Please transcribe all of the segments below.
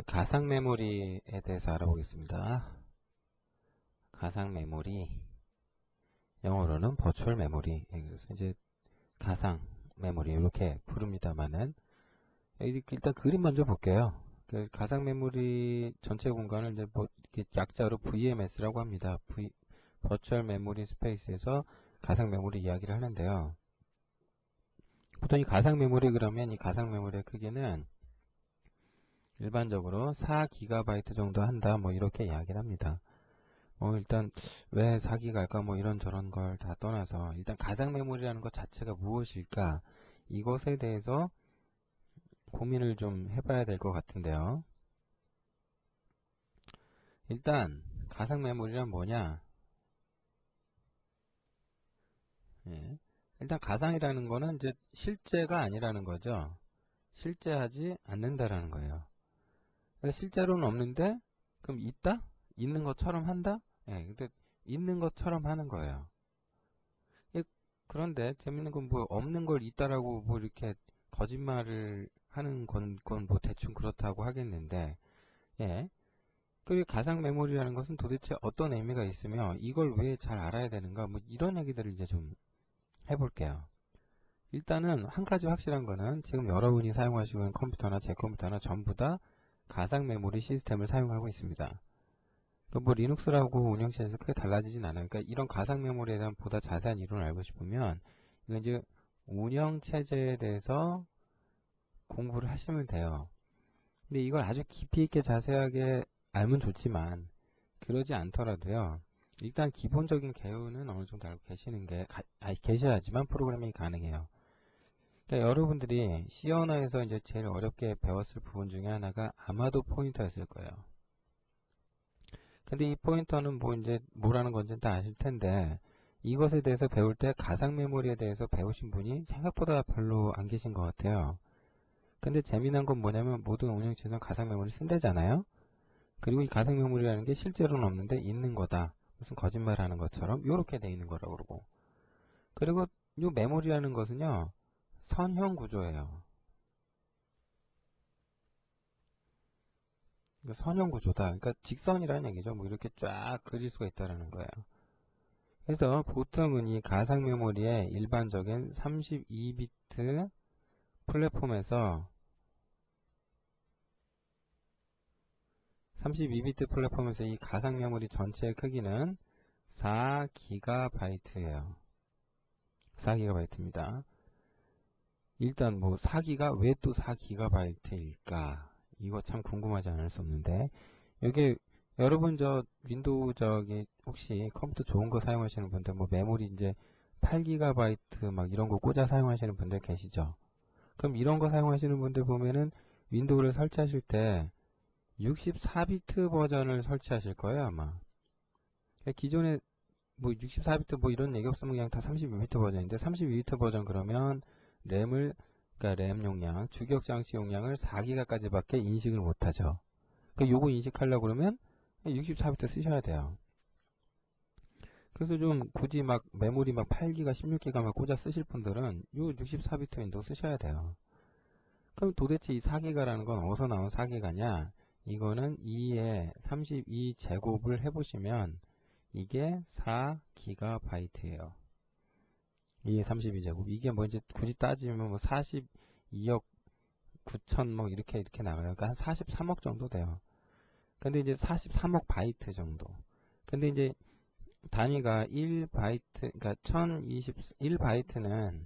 가상 메모리에 대해서 알아보겠습니다. 가상 메모리, 영어로는 버추얼 메모리. 그래서 이제 가상 메모리 이렇게 부릅니다만은 일단 그림 먼저 볼게요. 가상 메모리 전체 공간을 이제 뭐 이렇게 약자로 VMS라고 합니다. 버추얼 메모리 스페이스에서 가상 메모리 이야기를 하는데요. 보통 이 가상 메모리 그러면 이 가상 메모리의 크기는 일반적으로 4GB 정도 한다, 뭐 이렇게 이야기를 합니다. 일단 왜 4기가일까, 뭐 이런저런 걸 다 떠나서 일단 가상 메모리라는 것 자체가 무엇일까, 이것에 대해서 고민을 좀 해봐야 될 것 같은데요. 일단 가상 메모리란 뭐냐? 예. 일단 가상이라는 거는 이제 실제가 아니라는 거죠. 실제하지 않는다라는 거예요. 그러니까 실제로는 없는데 그럼 있다? 있는 것처럼 한다? 예, 근데 있는 것처럼 하는 거예요. 예, 그런데 재밌는 건 뭐 없는 걸 있다라고 뭐 이렇게 거짓말을 하는 건 뭐 대충 그렇다고 하겠는데, 예. 그 가상 메모리라는 것은 도대체 어떤 의미가 있으며 이걸 왜 잘 알아야 되는가, 뭐 이런 얘기들을 이제 좀 해볼게요. 일단은 한 가지 확실한 거는 지금 여러분이 사용하시고 있는 컴퓨터나 제 컴퓨터나 전부 다 가상 메모리 시스템을 사용하고 있습니다. 뭐 리눅스라고 운영체에서 크게 달라지진 않아요. 그러니까 이런 가상 메모리에 대한 보다 자세한 이론을 알고 싶으면 이건 이제 운영체제에 대해서 공부를 하시면 돼요. 근데 이걸 아주 깊이 있게 자세하게 알면 좋지만 그러지 않더라도요. 일단 기본적인 개요는 어느 정도 알고 계시는 게 계셔야지만 프로그래밍이 가능해요. 그러니까 여러분들이 C 언어에서 이제 제일 어렵게 배웠을 부분 중에 하나가 아마도 포인터였을 거예요. 근데 이 포인터는 뭐 이제 뭐라는 건지 다 아실 텐데 이것에 대해서 배울 때 가상 메모리에 대해서 배우신 분이 생각보다 별로 안 계신 것 같아요. 근데 재미난 건 뭐냐면 모든 운영체에서는 가상 메모리 쓴대잖아요. 그리고 이 가상 메모리라는 게 실제로는 없는데 있는 거다. 무슨 거짓말 하는 것처럼 이렇게 돼 있는 거라고 그러고. 그리고 이 메모리라는 것은요. 선형 구조예요. 선형 구조다. 그러니까 직선이라는 얘기죠. 뭐 이렇게 쫙 그릴 수가 있다는 거예요. 그래서 보통은 이 가상 메모리의 일반적인 32비트 플랫폼에서 32비트 플랫폼에서 이 가상 메모리 전체의 크기는 4GB예요. 4GB입니다. 일단 뭐 4기가 왜 또 4GB일까? 이거 참 궁금하지 않을 수 없는데 여기 여러분 저 윈도우 저기 혹시 컴퓨터 좋은 거 사용하시는 분들 뭐 메모리 이제 8GB 막 이런 거 꽂아 사용하시는 분들 계시죠? 그럼 이런 거 사용하시는 분들 보면은 윈도우를 설치하실 때 64비트 버전을 설치하실 거예요 아마. 기존에 뭐 64비트 뭐 이런 얘기 없으면 그냥 다 32비트 버전인데 32비트 버전 그러면 램을 그러니까 램 용량, 주기억 장치 용량을 4기가까지밖에 인식을 못하죠. 요거 인식하려고 그러면 64비트 쓰셔야 돼요. 그래서 좀 굳이 막 메모리 막 8기가, 16기가 막 꽂아 쓰실 분들은 요 64비트 윈도우 쓰셔야 돼요. 그럼 도대체 이 4기가라는 건 어디서 나온 4기가냐? 이거는 2에 32제곱을 해보시면 이게 4기가바이트예요. 2에 32제곱. 이게 뭐 이제 굳이 따지면 뭐 42억 9천 뭐 이렇게 나가요. 그러니까 한 43억 정도 돼요. 근데 이제 43억 바이트 정도. 근데 이제 단위가 1바이트, 그러니까 1바이트는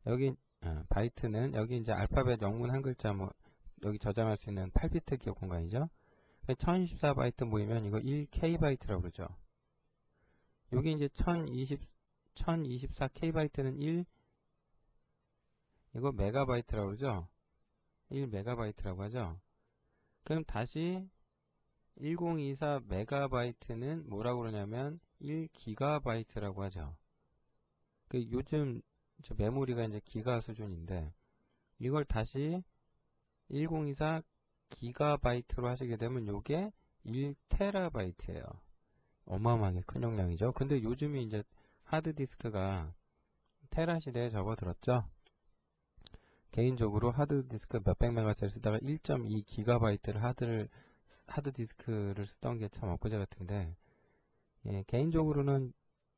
여기 바이트는 여기 이제 알파벳 영문 한 글자 뭐 여기 저장할 수 있는 8비트 기억 공간이죠. 1024바이트 모이면 이거 1K바이트라고 그러죠. 여기 이제 1024K바이트는 이거 메가바이트라고 그러죠. 1메가바이트라고 하죠. 그럼 다시 1024 메가바이트는 뭐라고 그러냐면 1기가바이트라고 하죠. 요즘 저 메모리가 이제 기가 수준인데 이걸 다시 1024 기가바이트로 하시게 되면 이게 1테라바이트예요. 어마어마하게 큰 용량이죠. 근데 요즘이 이제 하드디스크가 테라 시대에 접어들었죠. 개인적으로 하드디스크 몇백 메가짜리 쓰다가 1.2 기가바이트를 하드디스크를 쓰던 게 참 엊그제 같은데, 예, 개인적으로는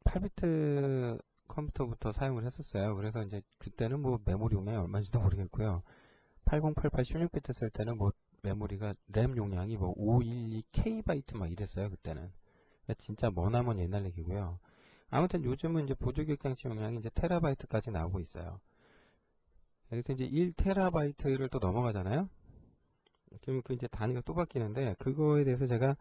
8비트 컴퓨터부터 사용을 했었어요. 그래서 이제 그때는 뭐 메모리 용량이 얼마인지도 모르겠고요. 8088 16비트 쓸 때는 뭐 메모리가 램 용량이 뭐 512K바이트 막 이랬어요. 그때는. 진짜 머나먼 옛날 얘기고요. 아무튼 요즘은 이제 보조기억 장치 용량이 이제 테라바이트까지 나오고 있어요. 그래서 이제 1테라바이트를 또 넘어가잖아요. 그러면 그 이제 단위가 또 바뀌는데 그거에 대해서 제가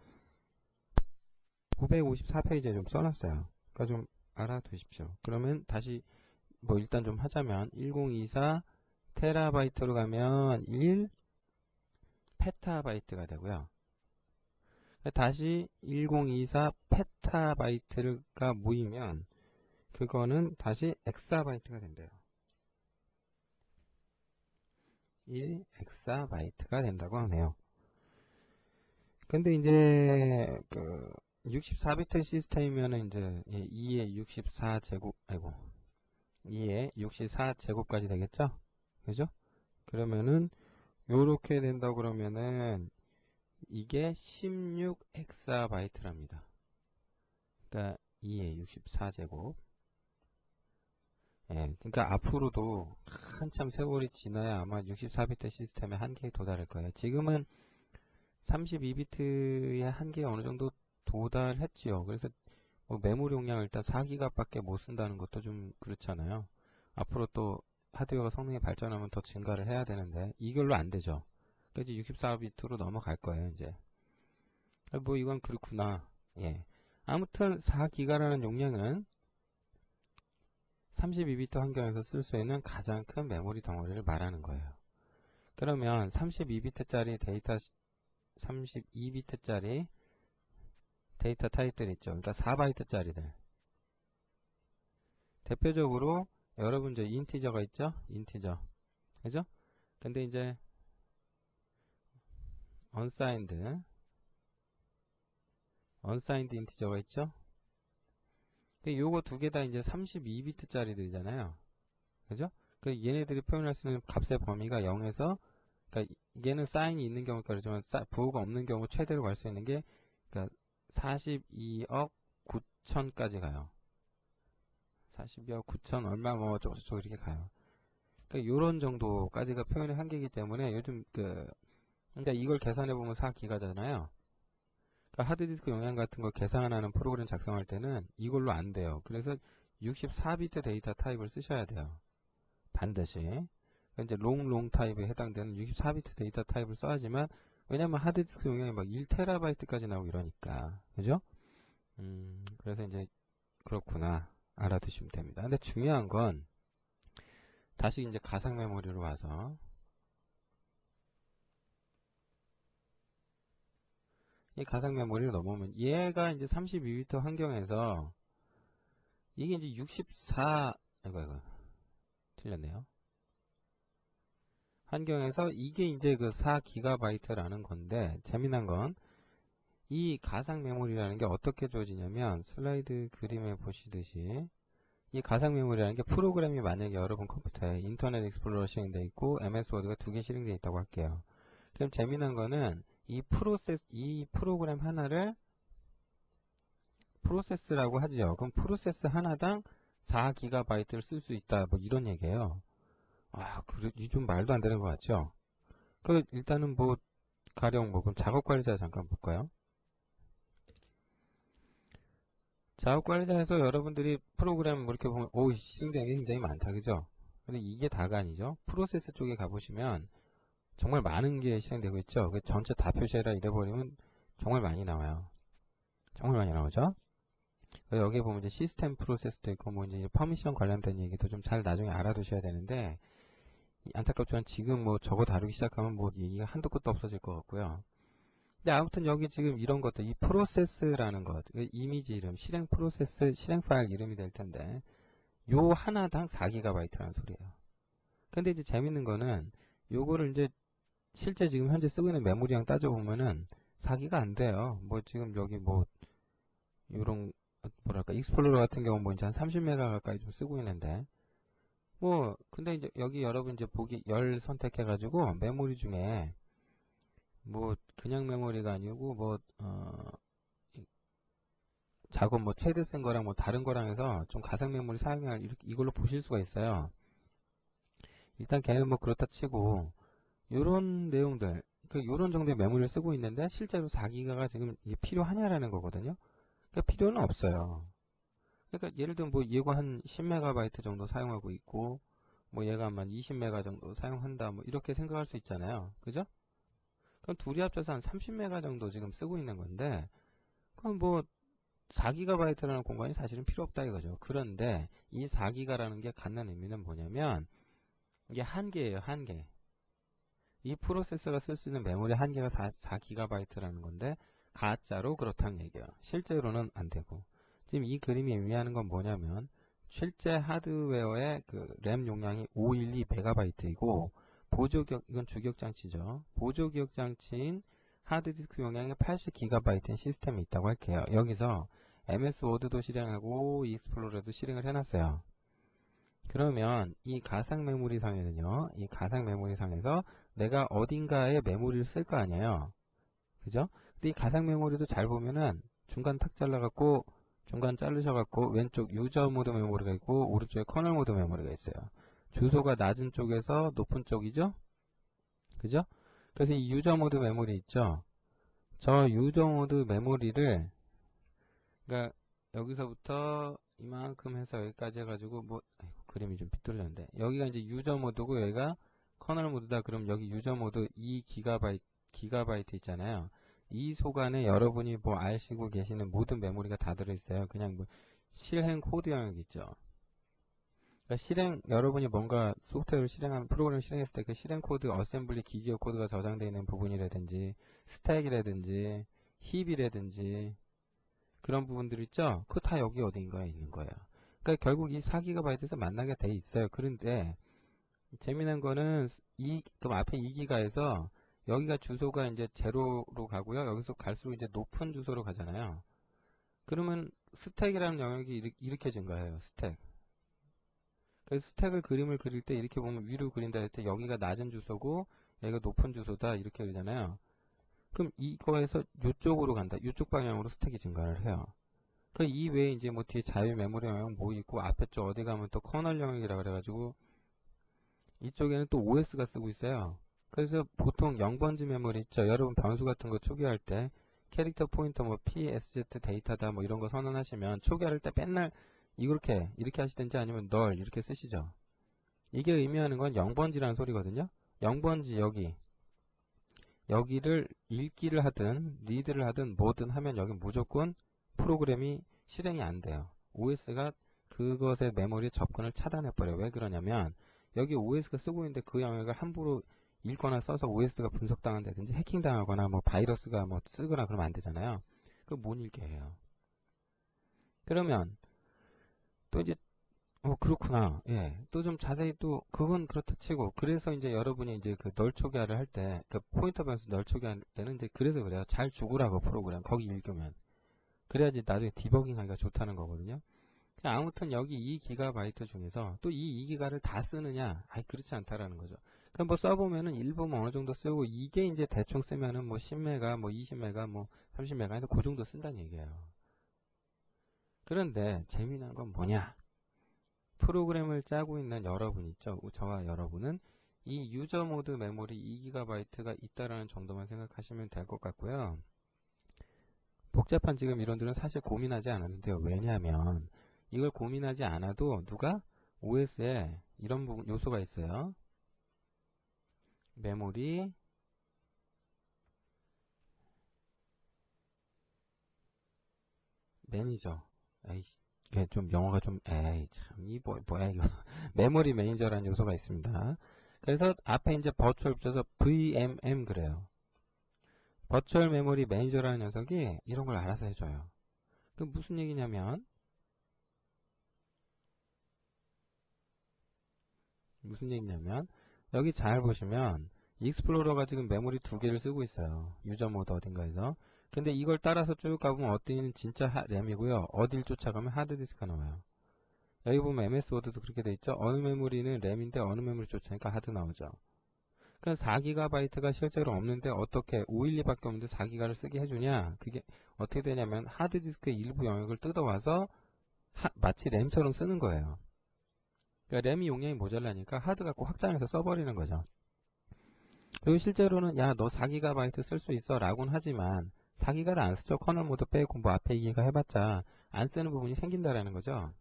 954페이지에 좀 써놨어요. 그러니까 좀 알아두십시오. 그러면 다시 뭐 일단 좀 하자면 1024 테라바이트로 가면 1 페타바이트가 되고요. 다시 1024 페타바이트가 모이면 그거는 다시 엑사바이트가 된대요. 1 엑사바이트가 된다고 하네요. 근데 이제 그 64비트 시스템이면은 이제 2의 64제곱 아이고 2의 64제곱까지 되겠죠? 그죠? 그러면은 요렇게 된다고 그러면은 이게 16 엑사바이트랍니다. 그러니까 2의 64제곱. 예, 그러니까 앞으로도 한참 세월이 지나야 아마 64비트 시스템의 한계에 도달할 거예요. 지금은 32비트의 한계에 어느 정도 도달했지요. 그래서 뭐 메모리 용량을 일단 4기가밖에 못 쓴다는 것도 좀 그렇잖아요. 앞으로 또 하드웨어가 성능이 발전하면 더 증가를 해야 되는데 이걸로 안 되죠. 그래서 64비트로 넘어갈 거예요, 이제. 뭐 이건 그렇구나. 예. 아무튼 4기가라는 용량은 32비트 환경에서 쓸 수 있는 가장 큰 메모리 덩어리를 말하는 거예요. 그러면 32비트짜리 데이터 32비트짜리 데이터 타입들 있죠. 그러니까 4바이트짜리들. 대표적으로 여러분 저 인티저가 있죠? 인티저. 그죠? 근데 이제 unsigned 인티저가 있죠? 요거 두 개 다 이제 32비트짜리들이잖아요. 그죠? 그 얘네들이 표현할 수 있는 값의 범위가 0에서 그러니까 얘는 사인이 있는 경우가 그렇지만 부호가 없는 경우 최대로 갈 수 있는 게 그러니까 42억 9천까지 가요. 42억 9천 얼마 뭐 어쩌고저쩌고 이렇게 가요. 그러니까 요런 정도까지가 표현의 한계이기 때문에 요즘 그러니까 이걸 계산해 보면 4기가잖아요. 그러니까 하드디스크 용량 같은 거 계산하는 프로그램 작성할 때는 이걸로 안 돼요. 그래서 64비트 데이터 타입을 쓰셔야 돼요. 반드시. 그러니까 이제 롱 타입에 해당되는 64비트 데이터 타입을 써야지만 왜냐면 하드디스크 용량이 막 1테라바이트까지 나오고 이러니까. 그죠? 그래서 이제 그렇구나. 알아두시면 됩니다. 근데 중요한 건 다시 이제 가상 메모리로 와서 이 가상 메모리를 넘으면 얘가 이제 32비트 환경에서 이게 이제 64 아이고 틀렸네요. 환경에서 이게 이제 그 4기가바이트라는 건데 재미난 건 이 가상 메모리라는 게 어떻게 주어지냐면 슬라이드 그림에 보시듯이 이 가상 메모리라는 게 프로그램이 만약에 여러분 컴퓨터에 인터넷 익스플로러 실행되어 있고 MS 워드가 두 개 실행되어 있다고 할게요. 그럼 재미난 거는 이 프로그램 하나를 프로세스라고 하지요. 그럼 프로세스 하나당 4기가바이트를 쓸 수 있다. 뭐 이런 얘기예요. 아, 이 좀 말도 안 되는 것 같죠? 일단은 뭐 가령 뭐 그럼 작업 관리자 잠깐 볼까요? 작업 관리자에서 여러분들이 프로그램 뭐 이렇게 보면 오, 실행되는 게 굉장히 많다. 그죠? 근데 이게 다가 아니죠. 프로세스 쪽에 가보시면 정말 많은 게 실행되고 있죠. 전체 다 표시해라 이래버리면 정말 많이 나와요. 정말 많이 나오죠? 여기 보면 이제 시스템 프로세스도 있고 뭐 이제 퍼미션 관련된 얘기도 좀 잘 나중에 알아두셔야 되는데 안타깝지만 지금 뭐 저거 다루기 시작하면 뭐 얘기가 한도 끝도 없어질 것 같고요. 근데 아무튼 여기 지금 이런 것들 이 프로세스라는 것 이미지 이름 실행 프로세스 실행 파일 이름이 될 텐데 요 하나당 4기가바이트라는 소리예요. 근데 이제 재밌는 거는 요거를 이제 실제 지금 현재 쓰고 있는 메모리랑 따져보면은 4기가 안 돼요. 뭐 지금 여기 뭐 요런 뭐랄까 익스플로러 같은 경우 뭐 이제 한 30메가 가까이 좀 쓰고 있는데 뭐 근데 이제 여기 여러분 이제 보기 열 선택해가지고 메모리 중에 뭐 그냥 메모리가 아니고 뭐 작업 뭐 최대 쓴 거랑 뭐 다른 거랑 해서 좀 가상 메모리 사용할 이렇게 이걸로 보실 수가 있어요. 일단 걔는 뭐 그렇다 치고 요런 내용들 요런 정도의 메모리를 쓰고 있는데 실제로 4기가가 지금 이게 필요하냐라는 거거든요. 그러니까 필요는 없어요. 그러니까 예를 들면 뭐 얘가 한 10MB 정도 사용하고 있고 뭐 얘가 한 20메가 정도 사용한다 뭐 이렇게 생각할 수 있잖아요. 그죠? 그럼 둘이 합쳐서 한 30메가 정도 지금 쓰고 있는 건데 그럼 뭐 4GB라는 공간이 사실은 필요 없다 이거죠. 그런데 이 4기가라는 게 갖는 의미는 뭐냐면 이게 한계예요. 한계. 이 프로세서가 쓸 수 있는 메모리 한계가 4GB라는 건데 가짜로 그렇다는 얘기예요. 실제로는 안 되고. 지금 이 그림이 의미하는 건 뭐냐면 실제 하드웨어의 그 램 용량이 512MB이고 이건 주기억 장치죠. 보조 기억 장치인 하드디스크 용량이 80GB인 시스템이 있다고 할게요. 여기서 MS 워드도 실행하고 익스플로러도 실행을 해놨어요. 그러면 이 가상 메모리 상에는요, 이 가상 메모리 상에서 내가 어딘가에 메모리를 쓸 거 아니에요. 그죠? 근데 이 가상 메모리도 잘 보면은 중간 탁 잘라갖고, 중간 자르셔갖고, 왼쪽 유저 모드 메모리가 있고, 오른쪽에 커널 모드 메모리가 있어요. 주소가 낮은 쪽에서 높은 쪽이죠? 그죠? 그래서 이 유저 모드 메모리 있죠? 저 유저 모드 메모리를, 그러니까 여기서부터 이만큼 해서 여기까지 해가지고 뭐 아이고, 그림이 좀 삐뚤렸는데 여기가 이제 유저 모드고 여기가 커널 모드다. 그럼 여기 유저 모드 2기가바이트 있잖아요. 이 속안에 여러분이 뭐 아시고 계시는 모든 메모리가 다 들어있어요. 그냥 뭐 실행 코드 영역 있죠. 그러니까 여러분이 뭔가 소프트웨어를 실행하면 프로그램을 실행했을 때 그 실행 코드 어셈블리 기기어 코드가 저장되어 있는 부분이라든지 스택이라든지 힙이라든지 그런 부분들 있죠? 그거 다 여기 어딘가에 있는 거예요. 그러니까 결국 이 4GB에서 만나게 돼 있어요. 그런데 재미난 거는 그럼 앞에 2기가에서 여기가 주소가 이제 제로로 가고요. 여기서 갈수록 이제 높은 주소로 가잖아요. 그러면 스택이라는 영역이 이렇게 증가해요. 스택. 그래서 스택을 그림을 그릴 때 이렇게 보면 위로 그린다 할 때 여기가 낮은 주소고 여기가 높은 주소다 이렇게 그리잖아요. 그럼 이거에서 이쪽으로 간다. 이쪽 방향으로 스택이 증가를 해요. 그 이외에 이제 뭐 뒤에 자유 메모리 영역 뭐 있고 앞에 쪽 어디 가면 또 커널 영역이라 그래가지고 이쪽에는 또 OS가 쓰고 있어요. 그래서 보통 0번지 메모리 있죠. 여러분 변수 같은 거 초기화할 때 캐릭터 포인터 뭐 PSZ 데이터다 뭐 이런 거 선언하시면 초기화할 때 맨날 이렇게 하시든지 아니면 널 이렇게 쓰시죠. 이게 의미하는 건 0번지라는 소리거든요. 0번지 여기를 읽기를 하든 리드를 하든 뭐든 하면 여기 무조건 프로그램이 실행이 안 돼요. OS가 그것의 메모리 접근을 차단해버려요. 왜 그러냐면 여기 OS가 쓰고 있는데 그 영역을 함부로 읽거나 써서 OS가 분석당한다든지 해킹당하거나 뭐 바이러스가 뭐 쓰거나 그러면 안 되잖아요. 그거 못 읽게 해요. 그러면 또 이제 그렇구나. 예. 또 좀 자세히 또, 그건 그렇다 치고, 그래서 이제 여러분이 이제 그 널 초기화를 할 때, 그 포인터 변수 널 초기화할 때는 이제 그래서 그래요. 잘 죽으라고 프로그램. 거기 읽으면. 그래야지 나중에 디버깅 하기가 좋다는 거거든요. 그냥 아무튼 여기 2기가바이트 중에서 또 이 2기가를 다 쓰느냐? 아이, 그렇지 않다라는 거죠. 그럼 뭐 써보면은 일부면 어느 정도 쓰고, 이게 이제 대충 쓰면은 뭐 10메가, 뭐 20메가, 뭐 30메가 해서 그 정도 쓴다는 얘기예요. 그런데 재미난 건 뭐냐? 프로그램을 짜고 있는 여러분 있죠? 저와 여러분은 이 유저 모드 메모리 2기가바이트가 있다라는 정도만 생각하시면 될 것 같고요. 복잡한 지금 이론들은 사실 고민하지 않아도 돼요. 왜냐하면 이걸 고민하지 않아도 누가 OS에 이런 부분 요소가 있어요. 메모리 매니저. 에이, 이게 좀 영어가 좀 에이 참 이 뭐야 이거 메모리 매니저라는 요소가 있습니다. 그래서 앞에 이제 버추얼 붙여서 VMM 그래요. 버추얼 메모리 매니저라는 녀석이 이런 걸 알아서 해줘요. 그 무슨 얘기냐면 여기 잘 보시면 익스플로러가 지금 메모리 두 개를 쓰고 있어요. 유저 모드 어딘가에서. 근데 이걸 따라서 쭉 가보면 어디는 진짜 램이고요. 어딜 쫓아가면 하드디스크가 나와요. 여기 보면 MS 워드도 그렇게 돼 있죠. 어느 메모리는 램인데 어느 메모리 쫓으니까 하드 나오죠. 그럼 4GB가 실제로 없는데 어떻게 512밖에 없는데 4GB를 쓰게 해주냐? 그게 어떻게 되냐면 하드디스크의 일부 영역을 뜯어와서 마치 램처럼 쓰는 거예요. 그러니까 램이 용량이 모자라니까 하드 갖고 확장해서 써버리는 거죠. 그리고 실제로는 야 너 4GB 쓸 수 있어 라고는 하지만 4GB를 안 쓰죠. 커널 모드 빼고 뭐 앞에 2기가 해봤자 안 쓰는 부분이 생긴다라는 거죠.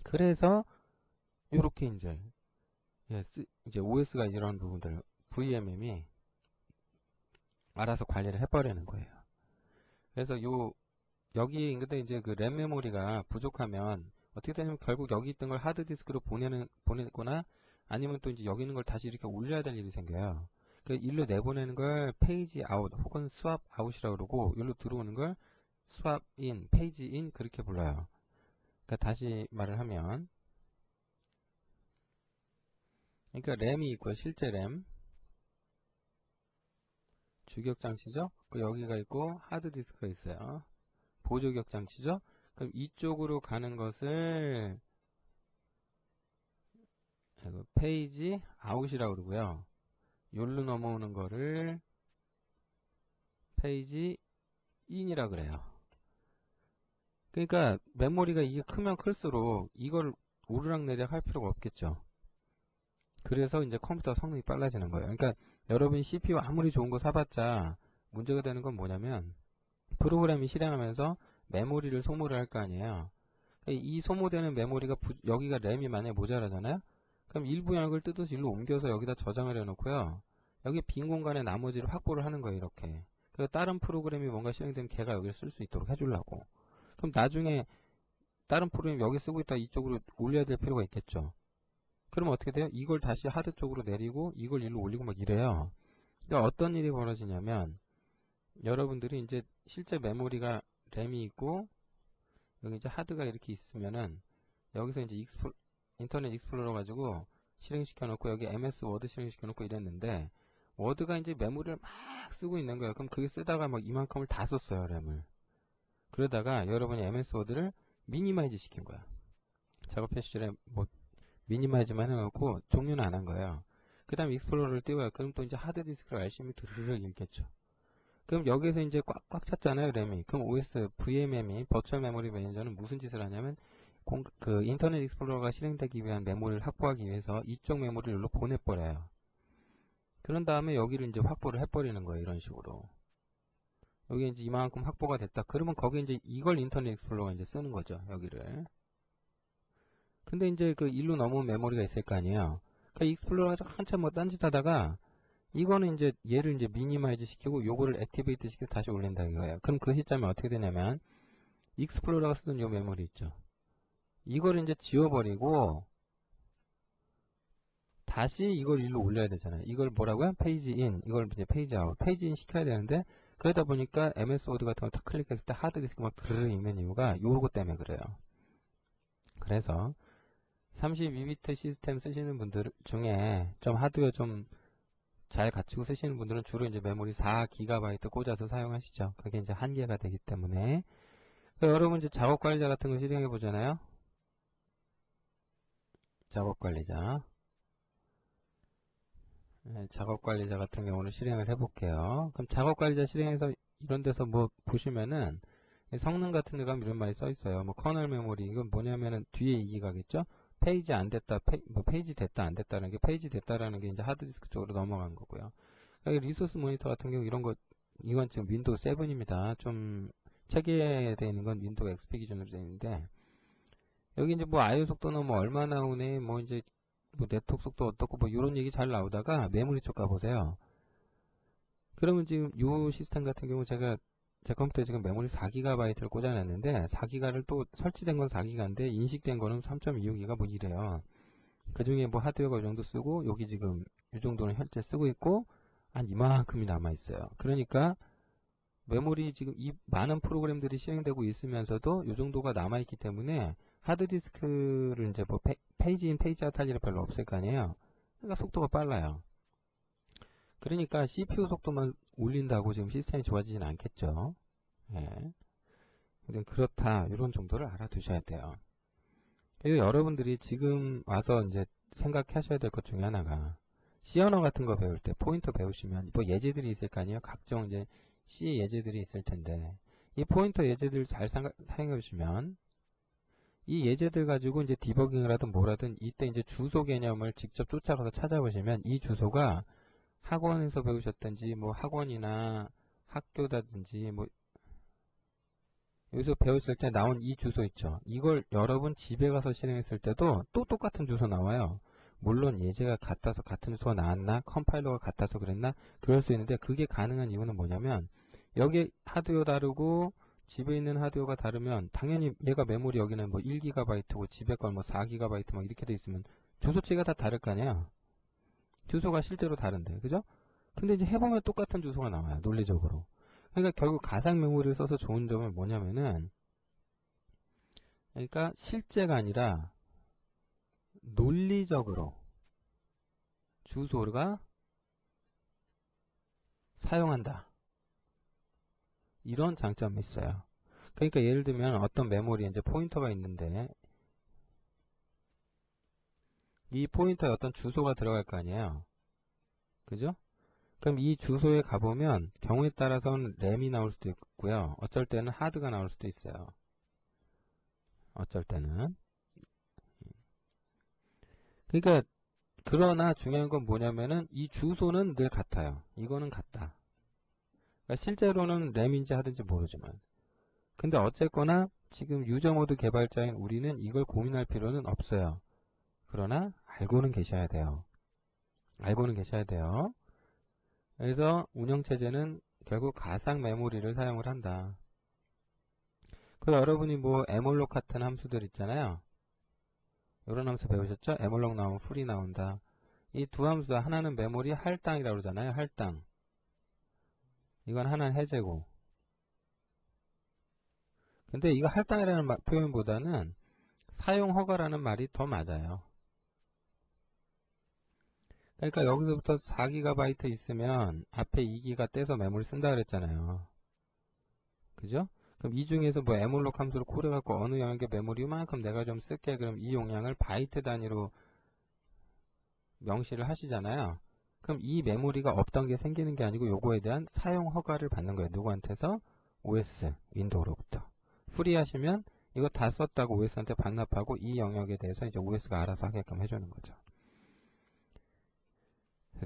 그래서 이렇게 이제 OS가 이런 부분들 VMM이 알아서 관리를 해버리는 거예요. 그래서 여기 근데 이제 그 램 메모리가 부족하면 어떻게 되냐면 결국 여기 있던 걸 하드디스크로 보내거나 아니면 또 이제 여기 있는 걸 다시 이렇게 올려야 될 일이 생겨요. 그 일로 내보내는 걸 페이지 아웃 혹은 스왑 아웃이라고 그러고 일로 들어오는 걸 스왑 인, 페이지 인 그렇게 불러요. 그러니까 다시 말을 하면 그러니까 램이 있고요. 실제 램 주격 장치죠. 그 여기가 있고 하드디스크가 있어요. 보조격 장치죠. 그럼 이쪽으로 가는 것을 페이지 아웃이라고 그러고요. 여기로 넘어오는 거를 페이지 인이라 그래요. 그러니까 메모리가 이게 크면 클수록 이걸 오르락내리락 할 필요가 없겠죠. 그래서 이제 컴퓨터 성능이 빨라지는 거예요. 그러니까 여러분 CPU 아무리 좋은 거 사봤자 문제가 되는 건 뭐냐면 프로그램이 실행하면서 메모리를 소모를 할 거 아니에요. 이 소모되는 메모리가 여기가 램이 만약에 모자라잖아요. 그럼 일부 영역을 뜯어서 일로 옮겨서 여기다 저장을 해놓고요. 여기 빈 공간에 나머지를 확보를 하는 거예요. 이렇게. 그래서 다른 프로그램이 뭔가 실행되면 걔가 여기를 쓸 수 있도록 해주려고. 그럼 나중에 다른 프로그램 여기 쓰고 있다 이쪽으로 올려야 될 필요가 있겠죠. 그러면 어떻게 돼요? 이걸 다시 하드 쪽으로 내리고 이걸 일로 올리고 막 이래요. 그러니까 어떤 일이 벌어지냐면 여러분들이 이제 실제 메모리가 램이 있고 여기 이제 하드가 이렇게 있으면은 여기서 이제 인터넷 익스플로러 가지고 실행시켜 놓고 여기 MS 워드 실행시켜 놓고 이랬는데 워드가 이제 메모리를 막 쓰고 있는 거예요. 그럼 그게 쓰다가 막 이만큼을 다 썼어요, 램을. 그러다가 여러분이 MS 워드를 미니마이즈 시킨 거야. 작업 패시줄에 뭐 미니마이즈만 해놓고 종료는 안 한 거예요. 그 다음 익스플로러를 띄워요. 그럼 또 이제 하드디스크를 열심히 드르륵 읽겠죠. 그럼 여기서 이제 꽉꽉 찼잖아요, 램이. 그럼 OS VMM이 버추얼 메모리 매니저는 무슨 짓을 하냐면 그 인터넷 익스플로러가 실행되기 위한 메모리를 확보하기 위해서 이쪽 메모리를 여기로 보내버려요. 그런 다음에 여기를 이제 확보를 해버리는 거예요, 이런 식으로. 여기 이제 이만큼 확보가 됐다. 그러면 거기 이제 이걸 인터넷 익스플로러가 이제 쓰는 거죠, 여기를. 근데 이제 그 일로 넘어온 메모리가 있을 거 아니에요. 그 익스플로러가 한참 뭐 딴짓 하다가 이거는 이제 얘를 이제 미니마이즈 시키고 요거를 액티베이트 시켜서 다시 올린다 이거예요. 그럼 그 시점에 어떻게 되냐면 익스플로러가 쓰던 요 메모리 있죠. 이걸 이제 지워버리고 다시 이걸 일로 올려야 되잖아요. 이걸 뭐라고요? 페이지 인, 이걸 이제 페이지 아웃, 페이지 인 시켜야 되는데 그러다 보니까 MS 워드 같은 거 탁 클릭했을 때 하드디스크 막 드르르 읽는 이유가 요거 때문에 그래요. 그래서 32비트 시스템 쓰시는 분들 중에 좀 하드웨어 좀 잘 갖추고 쓰시는 분들은 주로 이제 메모리 4GB 꽂아서 사용하시죠. 그게 이제 한계가 되기 때문에. 여러분 이제 작업 관리자 같은 거 실행해 보잖아요. 작업 관리자. 네, 작업 관리자 같은 경우는 실행을 해 볼게요. 그럼 작업 관리자 실행해서 이런 데서 뭐 보시면은 성능 같은 데 가면 이런 말이 써 있어요. 뭐 커널 메모리 이건 뭐냐면은 뒤에 이기가겠죠. 페이지 안 됐다, 뭐 페이지 됐다 안 됐다는 게 페이지 됐다라는 게 이제 하드디스크 쪽으로 넘어간 거고요. 리소스 모니터 같은 경우 이런 거 이건 지금 윈도우 7입니다. 좀 체계되어 있는 건 윈도우 XP 기준으로 되어 있는데 여기 이제 뭐 IO 속도는 뭐 얼마 나오네 뭐 이제 뭐 네트워크 속도 어떻고 뭐 이런 얘기 잘 나오다가 메모리 쪽 가보세요. 그러면 지금 이 시스템 같은 경우 제 컴퓨터에 지금 메모리 4GB를 꽂아놨는데 4GB를 또 설치된 건 4GB인데 인식된 거는 3.25GB 뭐 이래요. 그 중에 뭐 하드웨어가 이 정도 쓰고 여기 지금 이 정도는 현재 쓰고 있고 한 이만큼이 남아 있어요. 그러니까 메모리 지금 이 많은 프로그램들이 실행되고 있으면서도 이 정도가 남아 있기 때문에 하드디스크를 이제 뭐 페이지인 페이지 아웃 할 일은 별로 없을 거 아니에요. 그러니까 속도가 빨라요. 그러니까 CPU 속도만 올린다고 지금 시스템이 좋아지진 않겠죠. 예. 그렇다 이런 정도를 알아두셔야 돼요. 그리고 여러분들이 지금 와서 이제 생각하셔야 될 것 중에 하나가 C 언어 같은 거 배울 때 포인터 배우시면 뭐 예제들이 있을 거 아니에요? 각종 이제 C 예제들이 있을 텐데 이 포인터 예제들 잘 사용해 보시면 이 예제들 가지고 이제 디버깅을 하든 뭐라든 이때 이제 주소 개념을 직접 쫓아가서 찾아보시면 이 주소가 학원에서 배우셨든지 뭐 학원이나 학교다든지 뭐 여기서 배웠을 때 나온 이 주소 있죠. 이걸 여러분 집에 가서 실행했을 때도 또 똑같은 주소 나와요. 물론 예제가 같아서 같은 주소가 나왔나 컴파일러가 같아서 그랬나 그럴 수 있는데 그게 가능한 이유는 뭐냐면 여기 하드웨어 다르고 집에 있는 하드웨어가 다르면 당연히 얘가 메모리 여기는 뭐 1GB고 집에 걸 뭐 4GB 막 이렇게 돼 있으면 주소치가 다 다를 거 아니야. 주소가 실제로 다른데 그죠? 근데 이제 해보면 똑같은 주소가 나와요. 논리적으로. 그러니까 결국 가상 메모리를 써서 좋은 점은 뭐냐면은 그러니까 실제가 아니라 논리적으로 주소가 사용한다. 이런 장점이 있어요. 그러니까 예를 들면 어떤 메모리에 이제 포인터가 있는데 이 포인터에 어떤 주소가 들어갈 거 아니에요. 그죠? 그럼 이 주소에 가보면 경우에 따라서는 램이 나올 수도 있고요. 어쩔 때는 하드가 나올 수도 있어요. 어쩔 때는. 그러니까 그러나 중요한 건 뭐냐면은 이 주소는 늘 같아요. 이거는 같다. 그러니까 실제로는 램인지 하든지 모르지만. 근데 어쨌거나 지금 유저 모드 개발자인 우리는 이걸 고민할 필요는 없어요. 그러나 알고는 계셔야 돼요. 알고는 계셔야 돼요. 그래서 운영체제는 결국 가상 메모리를 사용을 한다. 그 여러분이 뭐 에몰록 같은 함수들 있잖아요. 이런 함수 배우셨죠? 에몰록 나오면 풀이 나온다. 이 두 함수 하나는 메모리 할당이라고 그러잖아요. 할당. 이건 하나는 해제고. 근데 이거 할당이라는 표현보다는 사용 허가라는 말이 더 맞아요. 그러니까 여기서부터 4GB 있으면 앞에 2기가 떼서 메모리 쓴다 그랬잖아요. 그죠? 그럼 이 중에서 뭐 에몰록 함수를 콜해갖고 어느 영역의 메모리 만큼 내가 좀 쓸게. 그럼 이 용량을 바이트 단위로 명시를 하시잖아요. 그럼 이 메모리가 없던 게 생기는 게 아니고 요거에 대한 사용 허가를 받는 거예요. 누구한테서? OS, 윈도우로부터. 프리하시면 이거 다 썼다고 OS한테 반납하고 이 영역에 대해서 이제 OS가 알아서 하게끔 해주는 거죠.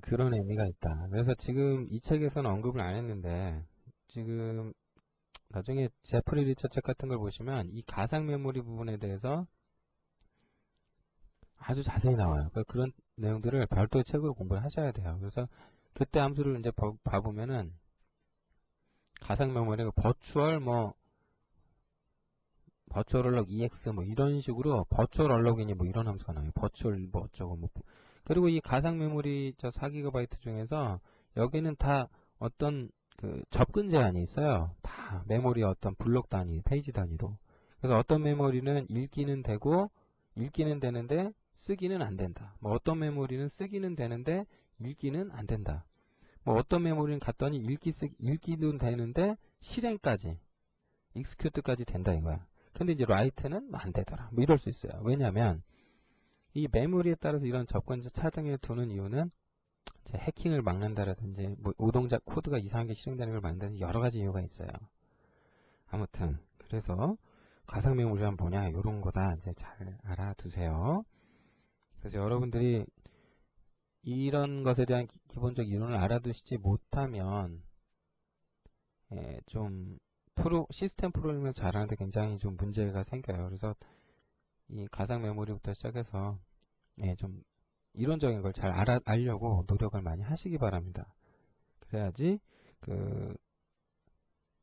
그런 의미가 있다. 그래서 지금 이 책에서는 언급을 안 했는데 지금 나중에 제프리 리처 책 같은 걸 보시면 이 가상 메모리 부분에 대해서 아주 자세히 나와요. 그런 내용들을 별도의 책으로 공부를 하셔야 돼요. 그래서 그때 함수를 이제 봐보면은 가상 메모리 버추얼 버추얼 얼럭 EX 뭐 이런 식으로 버추얼 얼럭이니 뭐 이런 함수가 나와요. 버추얼 뭐 어쩌고 뭐 그리고 이 가상 메모리 저 4GB 중에서 여기는 다 어떤 그 접근 제한이 있어요. 다 메모리 어떤 블록 단위, 페이지 단위로. 그래서 어떤 메모리는 읽기는 되고 읽기는 되는데 쓰기는 안 된다. 뭐 어떤 메모리는 쓰기는 되는데 읽기는 안 된다. 뭐 어떤 메모리는 갔더니 읽기도 되는데 실행까지, execute까지 된다 이거야. 근데 이제 write는 안 되더라. 뭐 이럴 수 있어요. 왜냐면 이 메모리에 따라서 이런 접근자 차등을 두는 이유는 해킹을 막는다라든지 뭐 노동자 코드가 이상하게 실행되는 걸 막는다든지 여러 가지 이유가 있어요. 아무튼 그래서 가상 메모리란 뭐냐 이런 거다 이제 잘 알아두세요. 그래서 여러분들이 이런 것에 대한 기본적 이론을 알아두시지 못하면 좀 시스템 프로그래밍을 잘하는데 굉장히 좀 문제가 생겨요. 그래서 이 가상 메모리부터 시작해서 좀 이론적인 걸 잘 알려고 노력을 많이 하시기 바랍니다. 그래야지 그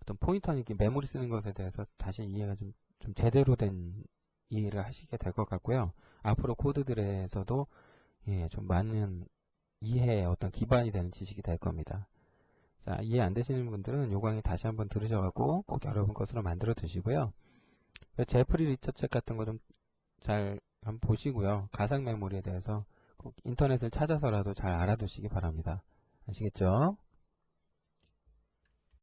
어떤 포인터 아니기 메모리 쓰는 것에 대해서 다시 이해가 좀 제대로 된 이해를 하시게 될 것 같고요. 앞으로 코드들에서도 좀 많은 이해의 어떤 기반이 되는 지식이 될 겁니다. 자, 이해 안 되시는 분들은 요 강의 다시 한번 들으셔갖고 꼭 여러분 것으로 만들어 두시고요. 제프리 리처 책 같은 거 좀 잘 한번 보시고요. 가상 메모리에 대해서 꼭 인터넷을 찾아서라도 잘 알아두시기 바랍니다. 아시겠죠?